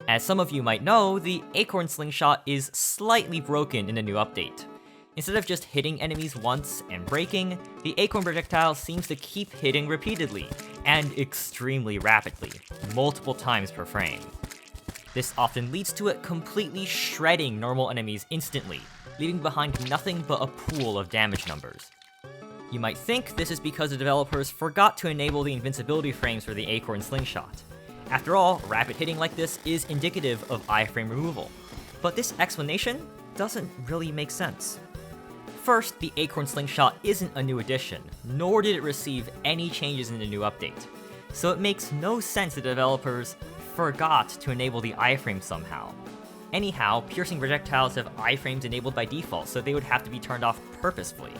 As some of you might know, the Acorn Slingshot is slightly broken in the new update. Instead of just hitting enemies once and breaking, the Acorn projectile seems to keep hitting repeatedly, and extremely rapidly, multiple times per frame. This often leads to it completely shredding normal enemies instantly, leaving behind nothing but a pool of damage numbers. You might think this is because the developers forgot to enable the invincibility frames for the Acorn Slingshot. After all, rapid hitting like this is indicative of iframe removal, but this explanation doesn't really make sense. First, the Acorn Slingshot isn't a new addition, nor did it receive any changes in the new update, so it makes no sense that developers forgot to enable the iframe somehow. Anyhow, piercing projectiles have iframes enabled by default, so they would have to be turned off purposefully.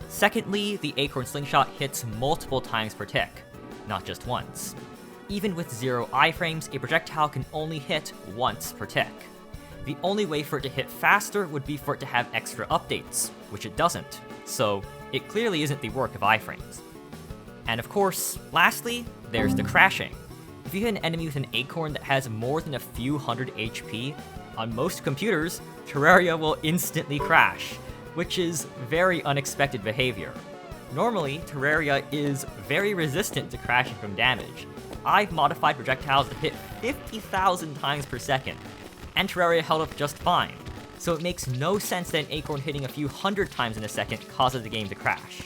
Secondly, the Acorn Slingshot hits multiple times per tick, not just once. Even with 0 iframes, a projectile can only hit once per tick. The only way for it to hit faster would be for it to have extra updates, which it doesn't, so it clearly isn't the work of iframes. And of course, lastly, there's the crashing. If you hit an enemy with an acorn that has more than a few hundred HP, on most computers, Terraria will instantly crash, which is very unexpected behavior. Normally, Terraria is very resistant to crashing from damage. I've modified projectiles to hit 50,000 times per second, and Terraria held up just fine, so it makes no sense that an acorn hitting a few hundred times in a second causes the game to crash,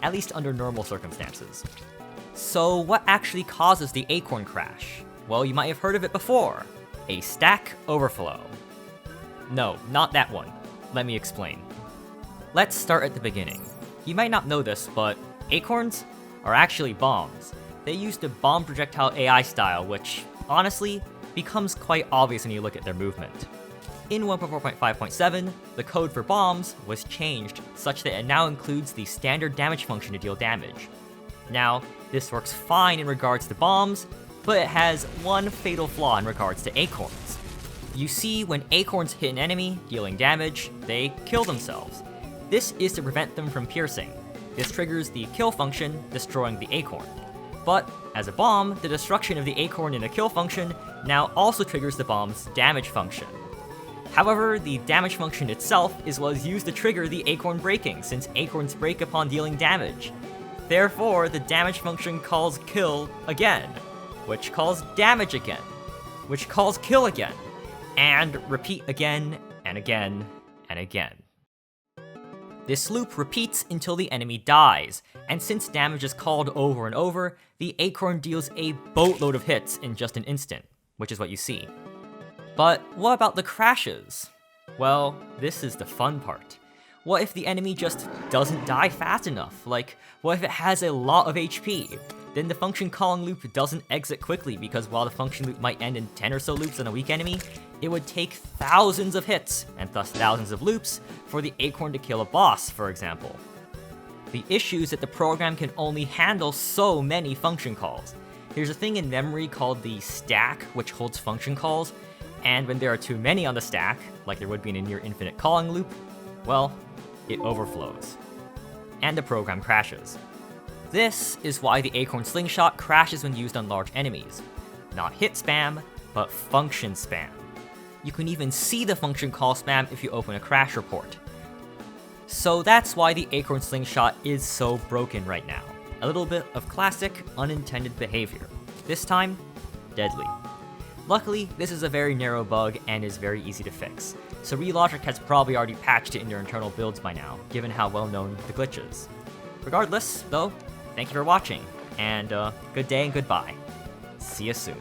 at least under normal circumstances. So what actually causes the acorn crash? Well, you might have heard of it before, a stack overflow. No, not that one. Let me explain. Let's start at the beginning. You might not know this, but acorns are actually bombs. They use the bomb projectile AI style, which, honestly, becomes quite obvious when you look at their movement. In 1.4.5.7, the code for bombs was changed such that it now includes the standard damage function to deal damage. Now, this works fine in regards to bombs, but it has one fatal flaw in regards to acorns. You see, when acorns hit an enemy, dealing damage, they kill themselves. This is to prevent them from piercing. This triggers the kill function, destroying the acorn. But, as a bomb, the destruction of the acorn in the kill function now also triggers the bomb's damage function. However, the damage function itself is what is used to trigger the acorn breaking, since acorns break upon dealing damage. Therefore, the damage function calls kill again, which calls damage again, which calls kill again, and repeat again and again and again. This loop repeats until the enemy dies, and since damage is called over and over, the acorn deals a boatload of hits in just an instant, which is what you see. But what about the crashes? Well, this is the fun part. What if the enemy just doesn't die fast enough? Like, what if it has a lot of HP? Then the function calling loop doesn't exit quickly, because while the function loop might end in 10 or so loops on a weak enemy, it would take thousands of hits, and thus thousands of loops, for the acorn to kill a boss, for example. The issue is that the program can only handle so many function calls. There's a thing in memory called the stack, which holds function calls, and when there are too many on the stack, like there would be in a near infinite calling loop, well, it overflows. And the program crashes. This is why the Acorn Slingshot crashes when used on large enemies. Not hit spam, but function spam. You can even see the function call spam if you open a crash report. So that's why the Acorn Slingshot is so broken right now. A little bit of classic unintended behavior. This time, deadly. Luckily, this is a very narrow bug and is very easy to fix, so Relogic has probably already patched it in their internal builds by now, given how well known the glitch is. Regardless, though, thank you for watching, and good day and goodbye. See you soon.